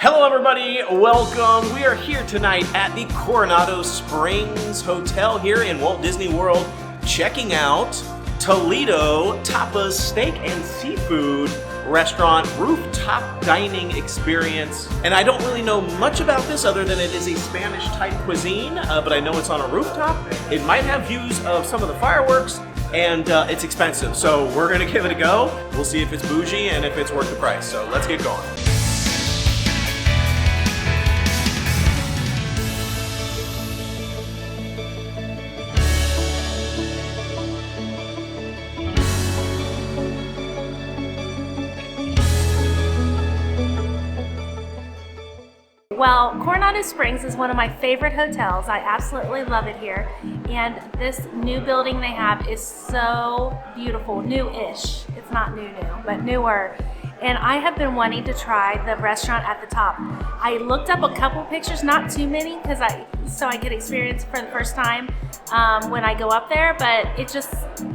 Hello everybody, welcome. We are here tonight at the Coronado Springs Hotel here in Walt Disney World, checking out Toledo Tapas Steak and Seafood Restaurant rooftop dining experience. And I don't really know much about this other than it is a Spanish type cuisine, but I know it's on a rooftop. It might have views of some of the fireworks, and it's expensive. So we're gonna give it a go. We'll see if it's bougie and if it's worth the price. So let's get going. Well, Coronado Springs is one of my favorite hotels. I absolutely love it here. And this new building they have is so beautiful, new-ish. It's not new, but newer. And I have been wanting to try the restaurant at the top. I looked up a couple pictures, not too many, so I could experience for the first time when I go up there. But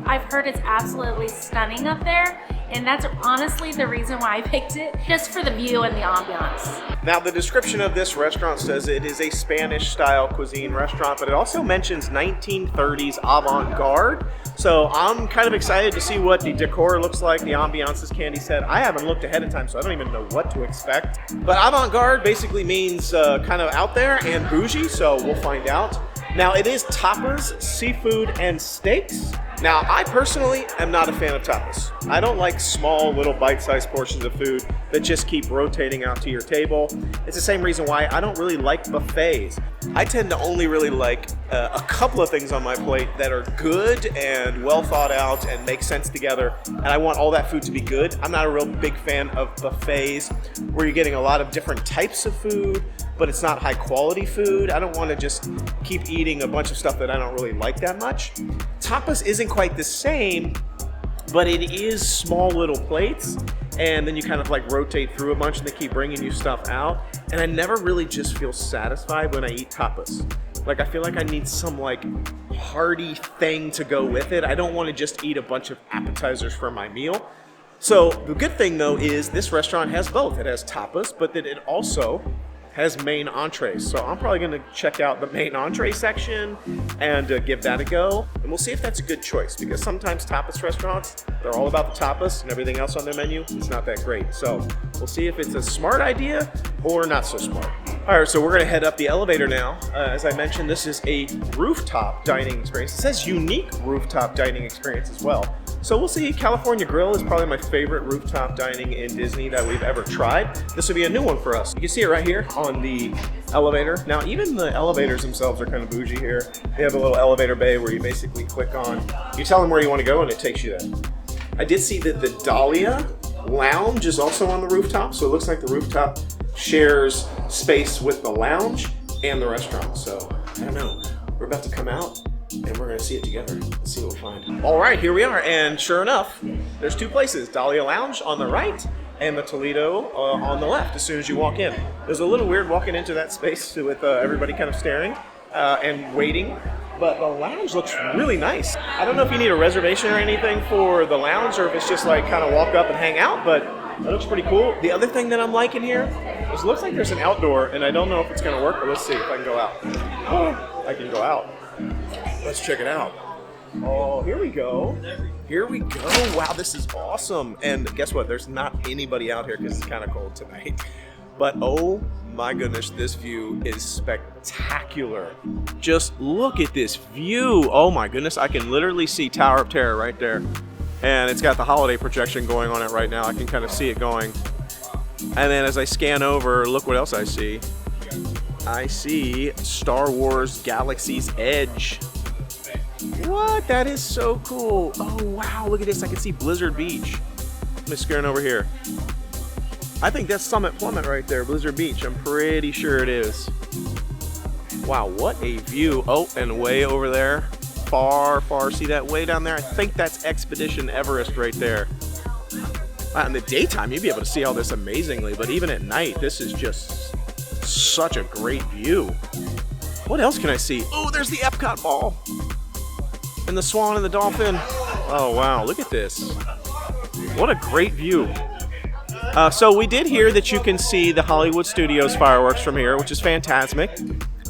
I've heard it's absolutely stunning up there. And that's honestly the reason why I picked it, just for the view and the ambiance. Now, the description of this restaurant says it is a Spanish-style cuisine restaurant, but it also mentions 1930s avant-garde. So I'm kind of excited to see what the decor looks like, the ambiance, as Candy said. I haven't looked ahead of time, so I don't even know what to expect. But avant-garde basically means kind of out there and bougie, so we'll find out. Now, it is tapas, seafood, and steaks. Now, I personally am not a fan of tapas. I don't like small little bite-sized portions of food that just keep rotating out to your table. It's the same reason why I don't really like buffets. I tend to only really like a couple of things on my plate that are good and well thought out and make sense together, and I want all that food to be good. I'm not a real big fan of buffets where you're getting a lot of different types of food, but it's not high quality food. I don't want to just keep eating a bunch of stuff that I don't really like that much. Tapas isn't quite the same, but it is small little plates, and then you kind of like rotate through a bunch and they keep bringing you stuff out. And I never really just feel satisfied when I eat tapas. Like, I feel like I need some like hearty thing to go with it. I don't want to just eat a bunch of appetizers for my meal. So the good thing though is this restaurant has both. It has tapas, but then it also has main entrees. So I'm probably gonna check out the main entree section and give that a go. And we'll see if that's a good choice, because sometimes tapas restaurants, they're all about the tapas and everything else on their menu. It's not that great. So we'll see if it's a smart idea or not so smart. All right, so we're gonna head up the elevator now. As I mentioned, this is a rooftop dining experience. It says unique rooftop dining experience as well. So we'll see. California Grill is probably my favorite rooftop dining in Disney that we've ever tried. This will be a new one for us. You can see it right here on the elevator. Now, even the elevators themselves are kind of bougie here. They have a little elevator bay where you basically click on, you tell them where you want to go and it takes you there. I did see that the Dahlia lounge is also on the rooftop. So it looks like the rooftop shares space with the lounge and the restaurant. So I don't know. We're about to come out and we're gonna see it together. Let's see what we find. All right, here we are, and sure enough, there's two places: Dahlia Lounge on the right and the Toledo on the left. As soon as you walk in, there's a little weird walking into that space with everybody kind of staring and waiting. But the lounge looks really nice. I don't know if you need a reservation or anything for the lounge, or if it's just like kind of walk up and hang out, but that looks pretty cool. The other thing that I'm liking here is it looks like there's an outdoor, and I don't know if it's gonna work, but let's see if I can go out. Oh, I can go out. Let's check it out. Oh, here we go. Here we go. Wow, this is awesome. And guess what? There's not anybody out here because it's kind of cold tonight. But oh my goodness, this view is spectacular. Just look at this view. Oh my goodness, I can literally see Tower of Terror right there. And it's got the holiday projection going on it right now. I can kind of see it going. And then as I scan over, look what else I see. I see Star Wars Galaxy's Edge. What? That is so cool. Oh, wow. Look at this. I can see Blizzard Beach. Let me scan over here. I think that's Summit Plummet right there, Blizzard Beach. I'm pretty sure it is. Wow, what a view. Oh, and way over there. Far, see that way down there? I think that's Expedition Everest right there. In the daytime, you'd be able to see all this amazingly, but even at night, this is just such a great view. What else can I see? Oh, there's the Epcot ball. And the swan and the dolphin. Oh, wow, look at this. What a great view. So we did hear that you can see the Hollywood Studios fireworks from here, which is fantastic.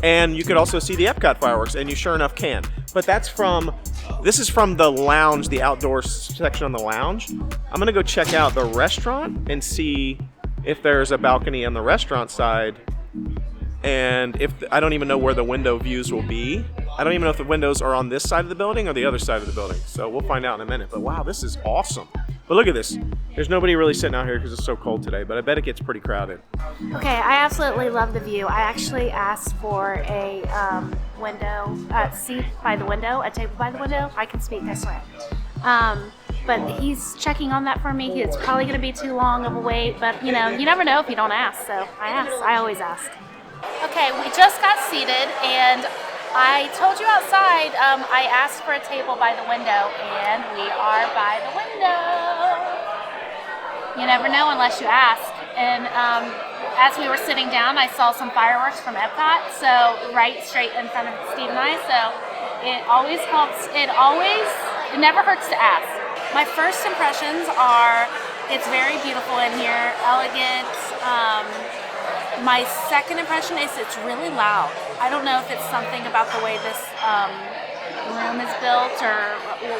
And you could also see the Epcot fireworks, and you sure enough can. But this is from the lounge, the outdoor section on the lounge. I'm gonna go check out the restaurant and see if there's a balcony on the restaurant side. And I don't even know where the window views will be. I don't even know if the windows are on this side of the building or the other side of the building. So we'll find out in a minute. But wow, this is awesome. But look at this. There's nobody really sitting out here because it's so cold today, but I bet it gets pretty crowded. Okay, I absolutely love the view. I actually asked for a seat by the window, a table by the window. I can speak, I swear. But he's checking on that for me. It's probably going to be too long of a wait, but you never know if you don't ask, so I asked. I always ask. Okay, we just got seated, and I told you outside I asked for a table by the window, and we are by the window. You never know unless you ask. And as we were sitting down, I saw some fireworks from Epcot, so right straight in front of Steve and I, so it always helps. It never hurts to ask. My first impressions are it's very beautiful in here, elegant. My second impression is it's really loud. I don't know if it's something about the way this room is built or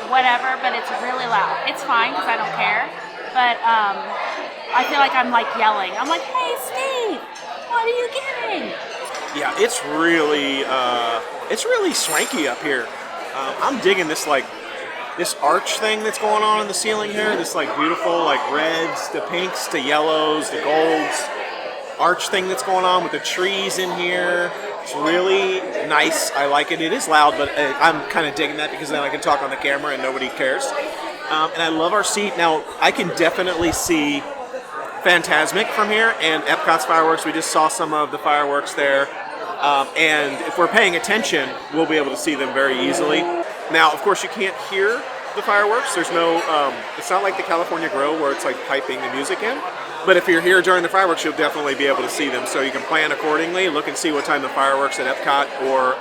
whatever, but it's really loud. It's fine because I don't care, but I feel like I'm like yelling. I'm like, hey Steve, what are you getting? Yeah, it's really swanky up here. I'm digging this arch thing that's going on in the ceiling here. This like beautiful like reds to pinks to yellows to golds arch thing that's going on with the trees in here. It's really nice. I like it. It is loud, but I'm kind of digging that because then I can talk on the camera and nobody cares. And I love our seat. Now, I can definitely see Fantasmic from here and Epcot's fireworks. We just saw some of the fireworks there. And if we're paying attention, we'll be able to see them very easily. Now, of course, you can't hear the fireworks. There's no, it's not like the California Grill where it's like piping the music in. But if you're here during the fireworks, you'll definitely be able to see them. So you can plan accordingly. Look and see what time the fireworks at Epcot or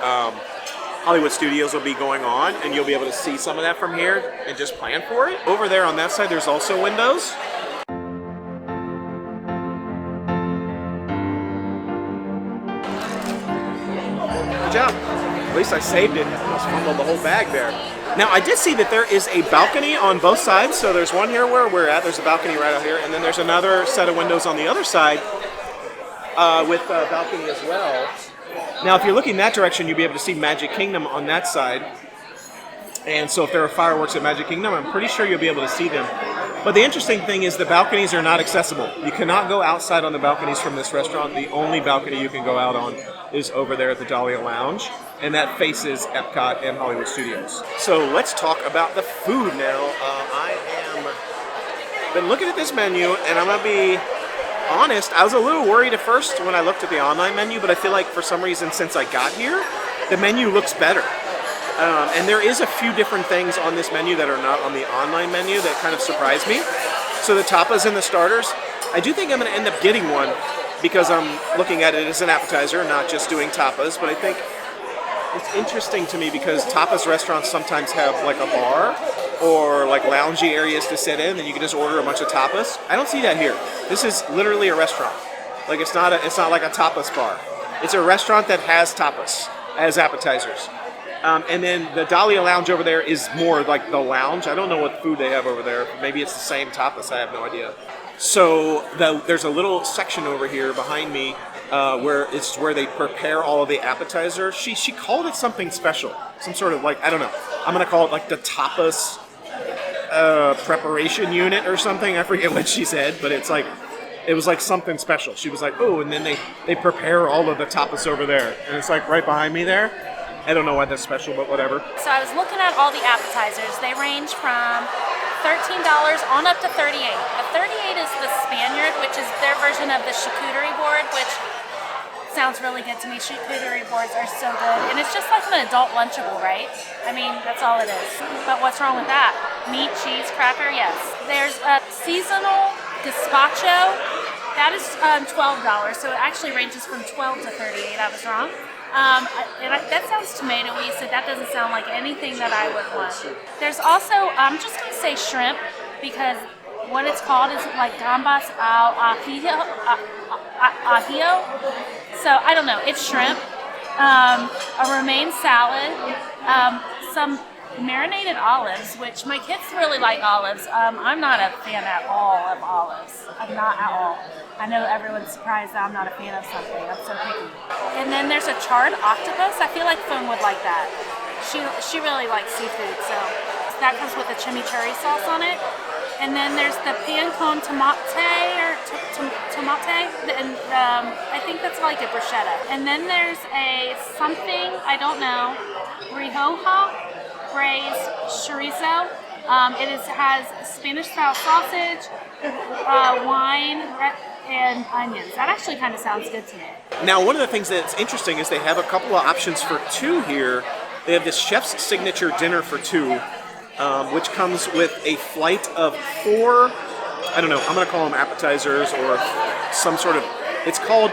Hollywood Studios will be going on, and you'll be able to see some of that from here and just plan for it. Over there on that side, there's also windows. Good job. At least I saved it. I almost fumbled the whole bag there. Now, I did see that there is a balcony on both sides. So there's one here where we're at. There's a balcony right out here. And then there's another set of windows on the other side with a balcony as well. Now, if you're looking that direction, you'll be able to see Magic Kingdom on that side. And so if there are fireworks at Magic Kingdom, I'm pretty sure you'll be able to see them. But the interesting thing is the balconies are not accessible. You cannot go outside on the balconies from this restaurant. The only balcony you can go out on is over there at the Dahlia Lounge. And that faces Epcot and Hollywood Studios. So let's talk about the food now. Been looking at this menu, and I'm gonna be honest, I was a little worried at first when I looked at the online menu, but I feel like for some reason since I got here, the menu looks better. And there is a few different things on this menu that are not on the online menu that kind of surprised me. So the tapas and the starters, I do think I'm gonna end up getting one because I'm looking at it as an appetizer, not just doing tapas, but I think it's interesting to me because tapas restaurants sometimes have like a bar or like loungy areas to sit in and you can just order a bunch of tapas. I don't see that here. This is literally a restaurant. Like it's not like a tapas bar. It's a restaurant that has tapas as appetizers. And then the Dahlia Lounge over there is more like the lounge. I don't know what food they have over there. Maybe it's the same tapas. I have no idea. So there's a little section over here behind me where they prepare all of the appetizers. She called it something special, some sort of like, I don't know. I'm gonna call it like the tapas preparation unit or something. I forget what she said, but it was like something special. She was like, oh, and then they prepare all of the tapas over there, and it's like right behind me there. I don't know why that's special, but whatever. So I was looking at all the appetizers. They range from $13 on up to $38. The $38 is the Spaniard, which is their version of the charcuterie board, which sounds really good to me. Charcuterie boards are so good. And it's just like an adult Lunchable, right? I mean, that's all it is. But what's wrong with that? Meat, cheese, cracker, yes. There's a seasonal gazpacho. That is $12, so it actually ranges from $12 to $38. I was wrong. That sounds tomatoey, so that doesn't sound like anything that I would want. There's also, I'm just going to say shrimp, because what it's called is like gambas al ajillo. So I don't know. It's shrimp, a romaine salad, some marinated olives, which my kids really like olives. I'm not a fan at all of olives. I'm not at all. I know everyone's surprised that I'm not a fan of something. I'm so picky. And then there's a charred octopus. I feel like Fung would like that. She really likes seafood, so that comes with a chimichurri sauce on it. And then there's the pan con tomate or tomate, and I think that's like a bruschetta. And then there's a something, I don't know, rioja braised chorizo. Has Spanish-style sausage, wine, and onions. That actually kind of sounds good to me. Now, one of the things that's interesting is they have a couple of options for two here. They have this chef's signature dinner for two, which comes with a flight of 4, I don't know, I'm going to call them appetizers or some sort of, it's called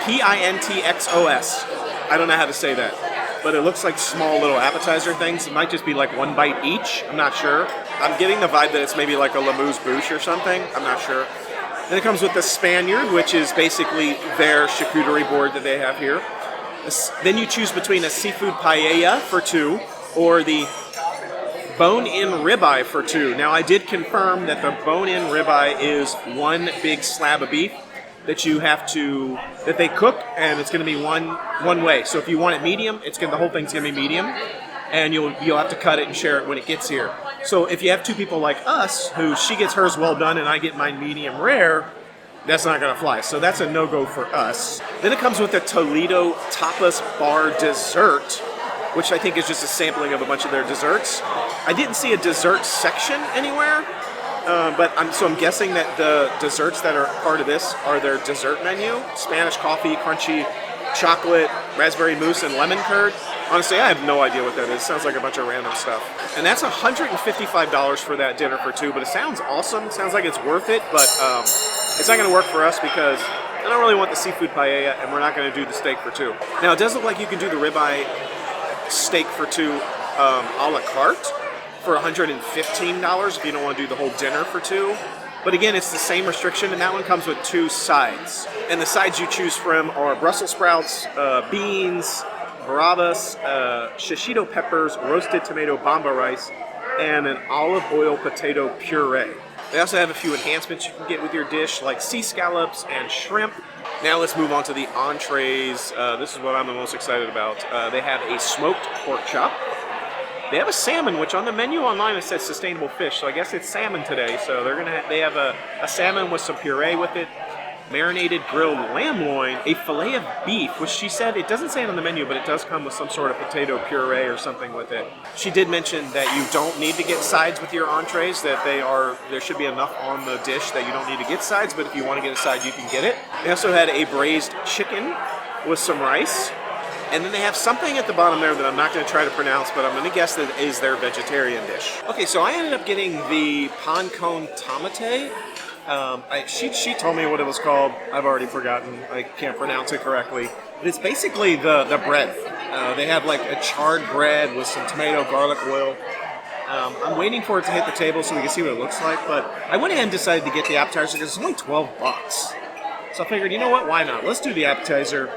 Pintxos. I don't know how to say that, but it looks like small little appetizer things. It might just be like one bite each. I'm not sure. I'm getting the vibe that it's maybe like a l'amuse-bouche or something. I'm not sure. Then it comes with the Spaniard, which is basically their charcuterie board that they have here. Then you choose between a seafood paella for 2 or the bone-in ribeye for 2. Now, I did confirm that the bone-in ribeye is one big slab of beef that they cook, and it's going to be one way. So if you want it medium, the whole thing's going to be medium, and you'll have to cut it and share it when it gets here. So if you have 2 people like us, who she gets hers well done and I get mine medium rare, that's not going to fly. So that's a no-go for us. Then it comes with the Toledo Tapas bar dessert, which I think is just a sampling of a bunch of their desserts. I didn't see a dessert section anywhere, but I'm guessing that the desserts that are part of this are their dessert menu. Spanish coffee, crunchy chocolate, raspberry mousse, and lemon curd. Honestly, I have no idea what that is. Sounds like a bunch of random stuff. And that's $155 for that dinner for 2, but it sounds awesome. Sounds like it's worth it, but it's not going to work for us because I don't really want the seafood paella, and we're not going to do the steak for 2. Now, it does look like you can do the ribeye steak for 2 a la carte for $115 if you don't want to do the whole dinner for 2. But again, it's the same restriction, and that one comes with 2 sides. And the sides you choose from are Brussels sprouts, beans, bravas, shishito peppers, roasted tomato bamba rice, and an olive oil potato puree. They also have a few enhancements you can get with your dish, like sea scallops and shrimp. Now let's move on to the entrees. This is what I'm the most excited about. They have a smoked pork chop. They have a salmon, which on the menu online it says sustainable fish, so I guess it's salmon today. So they have a salmon with some puree with it, marinated grilled lamb loin, a fillet of beef, which she said, it doesn't say it on the menu, but it does come with some sort of potato puree or something with it. She did mention that you don't need to get sides with your entrees, that there should be enough on the dish that you don't need to get sides, but if you want to get a side, you can get it. They also had a braised chicken with some rice. And then they have something at the bottom there that I'm not going to try to pronounce, but I'm going to guess that is their vegetarian dish. Okay, so I ended up getting the pan con tomate. She told me what it was called. I've already forgotten. I can't pronounce it correctly. But it's basically the bread. They have like a charred bread with some tomato, garlic oil. I'm waiting for it to hit the table so we can see what it looks like. But I went ahead and decided to get the appetizer because it's only $12. So I figured, you know what? Why not? Let's do the appetizer.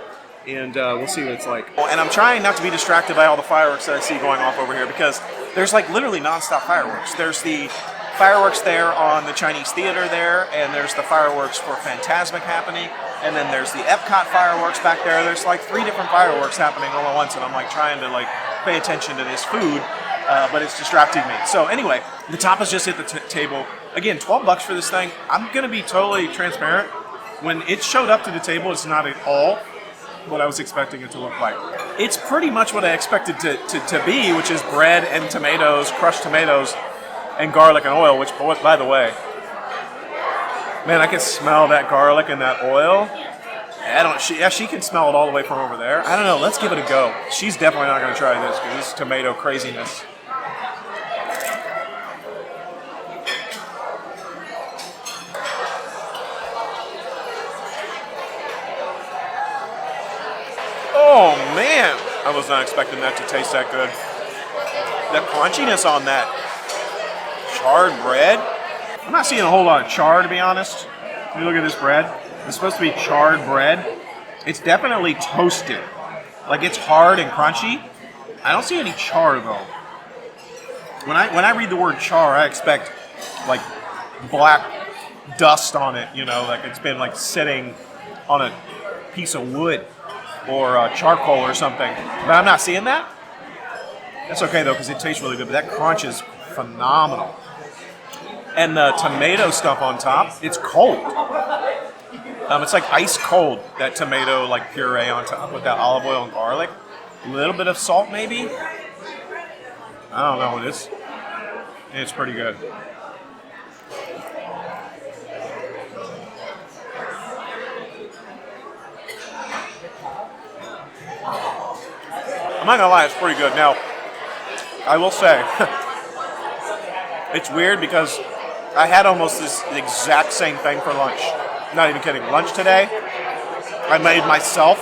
And we'll see what it's like. And I'm trying not to be distracted by all the fireworks that I see going off over here because there's like literally nonstop fireworks. There's the fireworks there on the Chinese theater there, and there's the fireworks for Fantasmic happening, and then there's the Epcot fireworks back there. There's like 3 different fireworks happening all at once, and I'm like trying to like pay attention to this food, but it's distracting me. So anyway, the tapas just hit the table. Again, $12 for this thing. I'm gonna be totally transparent. When it showed up to the table, it's not at all what I was expecting it to look like. It's pretty much what I expected to be, which is bread and tomatoes, crushed tomatoes, and garlic and oil, which, by the way, man, I can smell that garlic and that oil. She can smell it all the way from over there. I don't know, let's give it a go. She's definitely not going to try this because this is tomato craziness. Oh man, I was not expecting that to taste that good. The crunchiness on that charred bread, I'm not seeing a whole lot of char, to be honest. If you look at this bread, it's supposed to be charred bread. It's definitely toasted. Like, it's hard and crunchy. I don't see any char, though. When I read the word char, I expect, like, black dust on it, you know, like it's been, like, sitting on a piece of wood or charcoal or something. But I'm not seeing that. That's okay, though, because it tastes really good. But that crunch is phenomenal. And the tomato stuff on top, it's cold. It's like ice cold, that tomato like puree on top with that olive oil and garlic. A little bit of salt maybe. I don't know, it's pretty good. I'm not gonna lie, it's pretty good. Now, I will say, it's weird because I had almost this exact same thing for lunch. Not even kidding. Lunch today, I made myself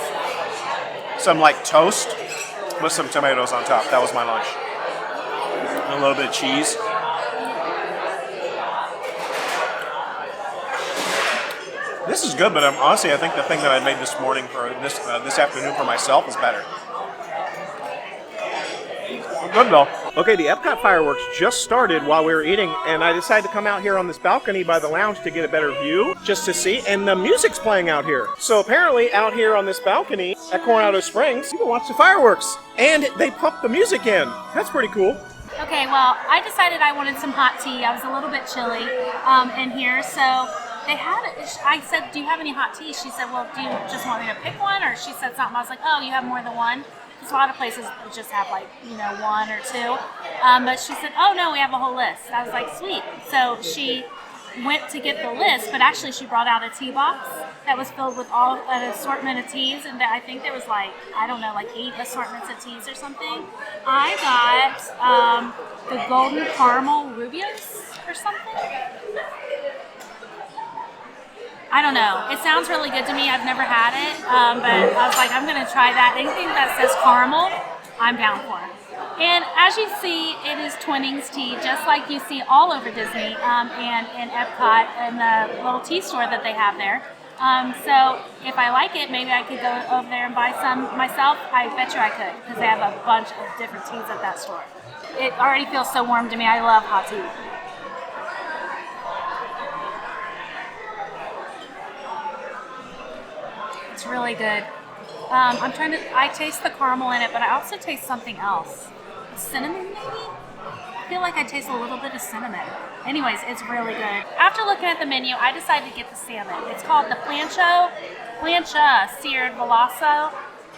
some like toast with some tomatoes on top. That was my lunch. And a little bit of cheese. This is good, but honestly, I think the thing that I made this morning for this afternoon for myself is better. Good though. Okay, the Epcot fireworks just started while we were eating, and I decided to come out here on this balcony by the lounge to get a better view, just to see, and the music's playing out here. So apparently out here on this balcony at Coronado Springs, you can watch the fireworks, and they pump the music in. That's pretty cool. Okay, well, I decided I wanted some hot tea. I was a little bit chilly in here, so I said, do you have any hot tea? She said, well, do you just want me to pick one? Or she said something. I was like, oh, you have more than one? Because a lot of places just have like, one or two. But she said, oh, no, we have a whole list. I was like, sweet. So she went to get the list, but actually she brought out a tea box that was filled with an assortment of teas. And I think there was like 8 assortments of teas or something. I got the golden caramel rubios or something. I don't know. It sounds really good to me. I've never had it, but I was like, I'm going to try that. Anything that says caramel, I'm down for. And as you see, it is Twinnings tea, just like you see all over Disney and in Epcot and the little tea store that they have there. So if I like it, maybe I could go over there and buy some myself. I bet you I could, because they have a bunch of different teas at that store. It already feels so warm to me. I love hot tea. It's really good. I taste the caramel in it, but I also taste something else. Cinnamon, maybe? I feel like I taste a little bit of cinnamon. Anyways, it's really good. After looking at the menu, I decided to get the salmon. It's called the plancha seared veloso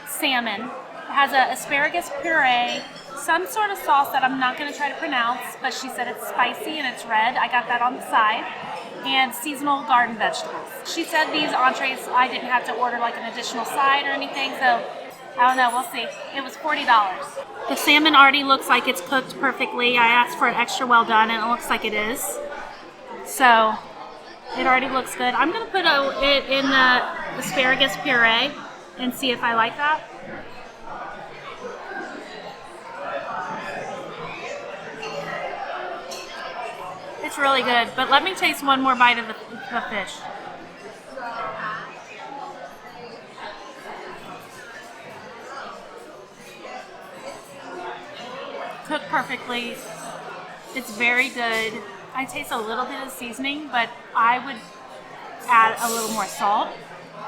salmon. It has an asparagus puree, some sort of sauce that I'm not going to try to pronounce, but she said it's spicy and it's red. I got that on the side. And seasonal garden vegetables. She said these entrees, I didn't have to order like an additional side or anything, so I don't know, we'll see. It was $40. The salmon already looks like it's cooked perfectly. I asked for it extra well done, and it looks like it is. So, it already looks good. I'm going to put it in the asparagus puree and see if I like that. It's really good, but let me taste one more bite of the fish. Cooked perfectly. It's very good. I taste a little bit of seasoning, but I would add a little more salt.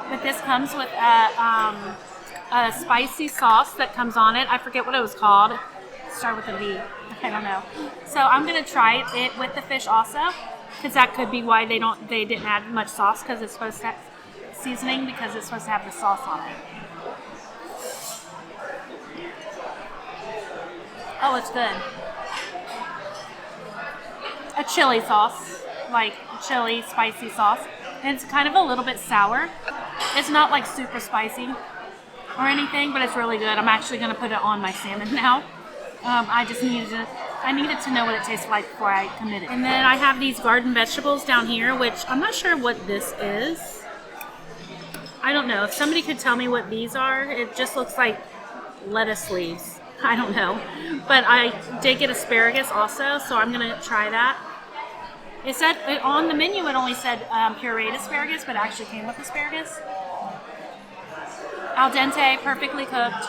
But this comes with a spicy sauce that comes on it. I forget what it was called. Start with a V. I don't know. So I'm gonna try it with the fish also, because that could be why they didn't add much sauce, because it's supposed to have seasoning, because it's supposed to have the sauce on it. Oh, it's good. A chili sauce, like chili spicy sauce, and it's kind of a little bit sour. It's not like super spicy or anything, but it's really good. I'm actually gonna put it on my salmon now. I needed to know what it tastes like before I committed. And then I have these garden vegetables down here, which I'm not sure what this is. I don't know. If somebody could tell me what these are, it just looks like lettuce leaves. I don't know. But I did get asparagus also, so I'm going to try that. It said on the menu. It only said pureed asparagus, but it actually came with asparagus. Al dente, perfectly cooked.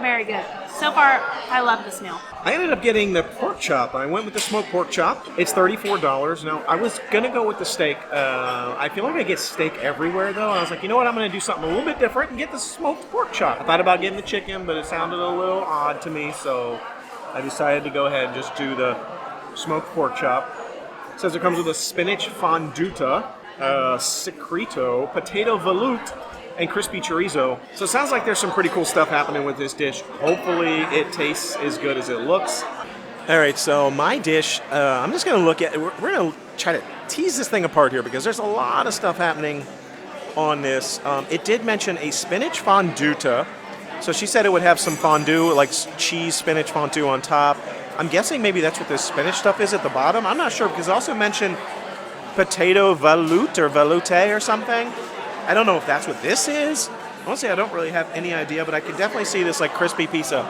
Very good. So far, I love this meal. I ended up getting the pork chop. I went with the smoked pork chop. It's $34. Now, I was going to go with the steak. I feel like I get steak everywhere, though. I was like, you know what? I'm going to do something a little bit different and get the smoked pork chop. I thought about getting the chicken, but it sounded a little odd to me, so I decided to go ahead and just do the smoked pork chop. It says it comes with a spinach fonduta, secreto, potato veloute, and crispy chorizo. So it sounds like there's some pretty cool stuff happening with this dish. Hopefully it tastes as good as it looks. All right, so my dish, I'm just gonna look at, we're gonna try to tease this thing apart here because there's a lot of stuff happening on this. It did mention a spinach fonduta. So she said it would have some fondue, like cheese spinach fondue on top. I'm guessing maybe that's what this spinach stuff is at the bottom. I'm not sure because it also mentioned potato veloute or veloute or something. I don't know if that's what this is. Honestly, I don't really have any idea, but I can definitely see this like crispy piece of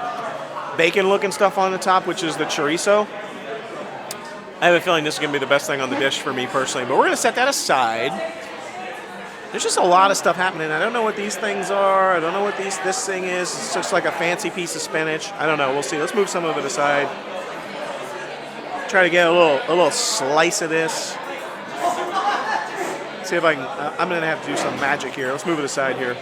bacon-looking stuff on the top, which is the chorizo. I have a feeling this is going to be the best thing on the dish for me personally, but we're going to set that aside. There's just a lot of stuff happening. I don't know what these things are. I don't know what this thing is. It's just like a fancy piece of spinach. I don't know. We'll see. Let's move some of it aside. Try to get a little slice of this. See if I can, I'm going to have to do some magic here. Let's move it aside here.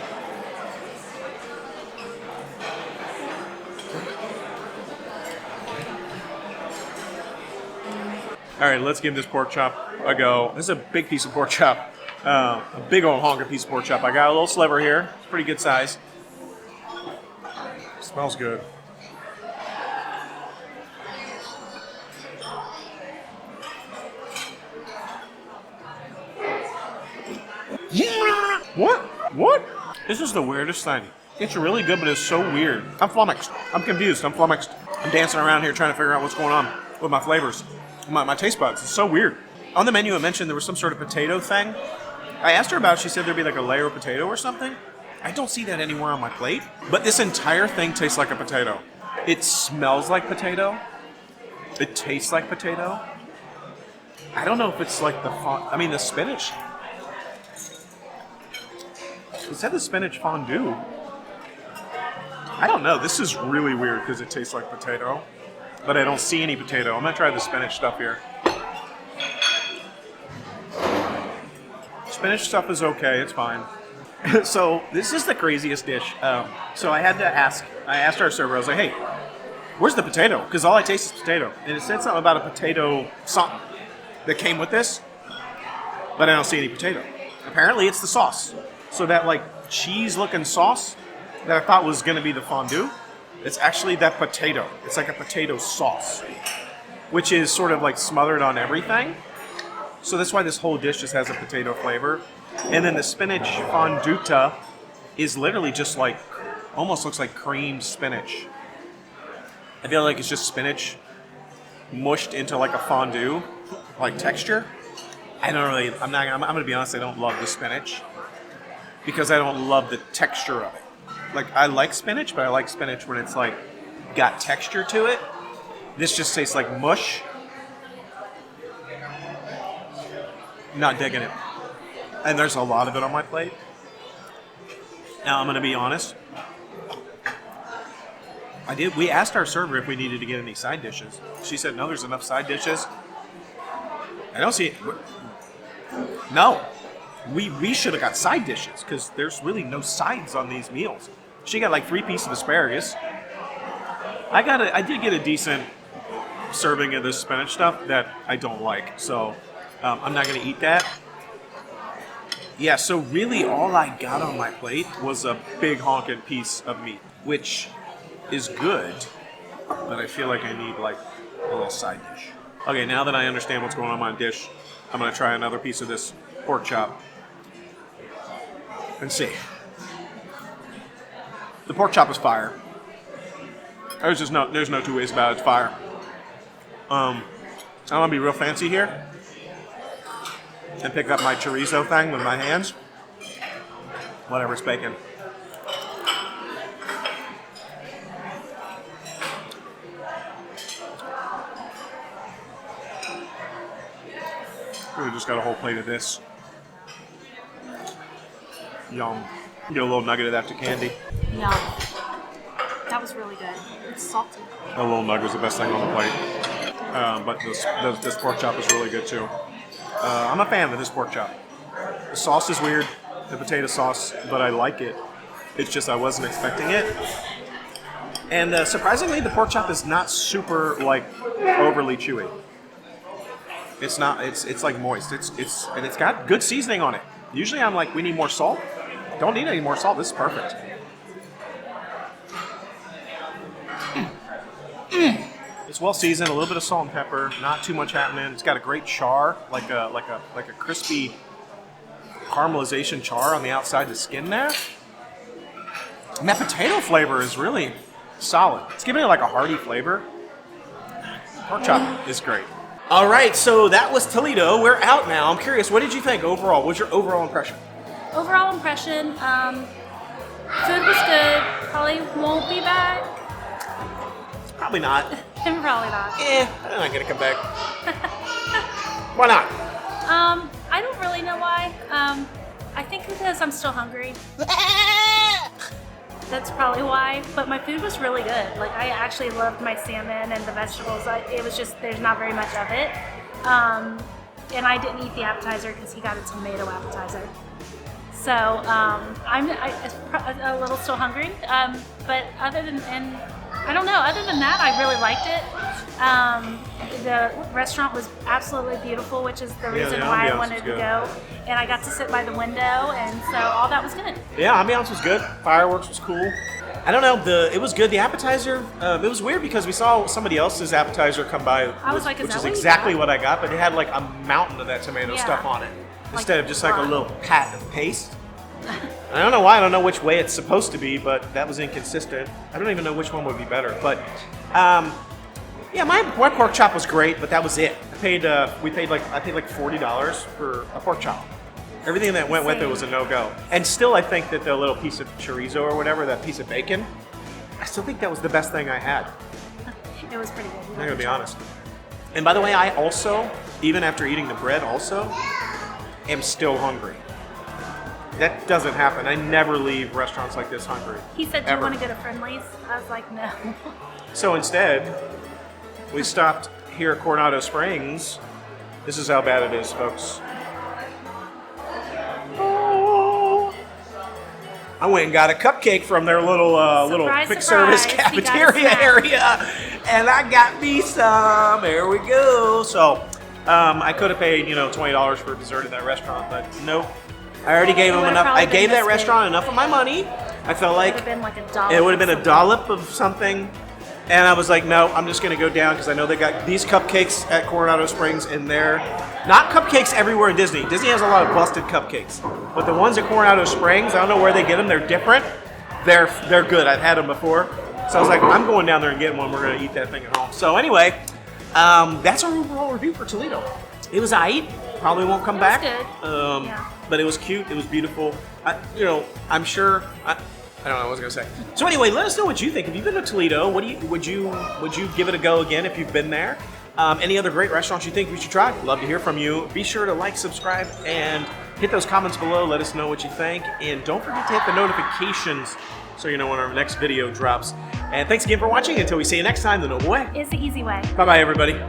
All right, let's give this pork chop a go. This is a big piece of pork chop. A big old honking piece of pork chop. I got a little sliver here. It's pretty good size. Smells good. What? This is the weirdest thing. It's really good, but it's so weird. I'm flummoxed. I'm confused. I'm flummoxed. I'm dancing around here trying to figure out what's going on with my flavors. My taste buds. It's so weird. On the menu, it mentioned there was some sort of potato thing. I asked her about it. She said there'd be like a layer of potato or something. I don't see that anywhere on my plate. But this entire thing tastes like a potato. It smells like potato. It tastes like potato. I don't know if it's like the spinach. It said the spinach fondue. I don't know. This is really weird because it tastes like potato. But I don't see any potato. I'm going to try the spinach stuff here. Spinach stuff is okay. It's fine. So this is the craziest dish. So I asked our server, I was like, hey, where's the potato? Because all I taste is potato. And it said something about a potato something that came with this. But I don't see any potato. Apparently it's the sauce. So that like cheese-looking sauce that I thought was going to be the fondue, it's actually that potato. It's like a potato sauce, which is sort of like smothered on everything. So that's why this whole dish just has a potato flavor. And then the spinach fonduta is literally just like, almost looks like creamed spinach. I feel like it's just spinach mushed into like a fondue, like texture. I'm going to be honest, I don't love the spinach because I don't love the texture of it. Like, I like spinach, but I like spinach when it's like got texture to it. This just tastes like mush. Not digging it. And there's a lot of it on my plate. Now, I'm going to be honest. We asked our server if we needed to get any side dishes. She said, no, there's enough side dishes. I don't see it. No. We should have got side dishes because there's really no sides on these meals. She got like 3 pieces of asparagus. I did get a decent serving of this spinach stuff that I don't like. So I'm not going to eat that. Yeah, so really all I got on my plate was a big honking piece of meat, which is good, but I feel like I need like a little side dish. Okay, now that I understand what's going on in my dish, I'm going to try another piece of this pork chop and see. The pork chop is fire. There's no two ways about it. It's fire. I'm going to be real fancy here and pick up my chorizo thing with my hands. Whatever's bacon. We just got a whole plate of this. Yum. Get a little nugget of that to candy. Yum. That was really good. It's salty. A little nugget is the best thing on the plate. But this pork chop is really good too. I'm a fan of this pork chop. The sauce is weird, the potato sauce, but I like it. It's just I wasn't expecting it. And surprisingly, the pork chop is not super like overly chewy. It's not. It's like moist. And it's got good seasoning on it. Usually, I'm like, we need more salt. Don't need any more salt. This is perfect. It's well seasoned. A little bit of salt and pepper. Not too much happening. It's got a great char, like a crispy caramelization char on the outside of the skin there. And that potato flavor is really solid. It's giving it like a hearty flavor. Pork chop is great. All right, so that was Toledo. We're out now. I'm curious, what did you think overall? What's your overall impression? Overall impression, food was good. Probably won't be back. Probably not. Probably not. I'm not gonna come back. Why not? I don't really know why. I think because I'm still hungry. That's probably why. But my food was really good. Like, I actually loved my salmon and the vegetables. It was just, there's not very much of it. And I didn't eat the appetizer because he got a tomato appetizer. So I'm a little still hungry. But other than that, I really liked it. The restaurant was absolutely beautiful, which is the reason why I wanted to go. And I got to sit by the window, and so all that was good. Yeah, ambiance was good. Fireworks was cool. I don't know, it was good. The appetizer, it was weird because we saw somebody else's appetizer come by, which is exactly what I got, but it had like a mountain of that tomato stuff on it, instead of just like a little pat of paste. I don't know why. I don't know which way it's supposed to be, but that was inconsistent. I don't even know which one would be better. But yeah, my pork chop was great, but that was it. I paid like $40 for a pork chop. Everything that went with it was a no-go. And still, I think that the little piece of chorizo or whatever, that piece of bacon, I still think that was the best thing I had. It was pretty good. I'm gonna be honest. And by the way, I also, even after eating the bread, also am still hungry. That doesn't happen. I never leave restaurants like this hungry. He said, "Do you want to go to Friendly's?" I was like, "No." So instead, we stopped here at Coronado Springs. This is how bad it is, folks. Oh. I went and got a cupcake from their little quick service cafeteria area, and I got me some. There we go. So I could have paid $20 for dessert at that restaurant, but nope. I already gave them enough. I gave that restaurant enough of my money. I felt like it would have been a dollop of something. And I was like, no, I'm just going to go down because I know they got these cupcakes at Coronado Springs, and they're not cupcakes everywhere in Disney. Disney has a lot of busted cupcakes. But the ones at Coronado Springs, I don't know where they get them. They're different. They're good. I've had them before. So I was like, I'm going down there and getting one. We're going to eat that thing at home. So anyway, that's our overall review for Toledo. It was aight. Probably won't come back. Good. But it was cute. It was beautiful. I'm sure. I don't know what I was gonna say. So anyway, let us know what you think. Have you been to Toledo? Would you give it a go again if you've been there? Any other great restaurants you think we should try? Love to hear from you. Be sure to like, subscribe, and hit those comments below. Let us know what you think, and don't forget to hit the notifications so you know when our next video drops. And thanks again for watching. Until we see you next time, the noble way is the easy way. Bye bye, everybody.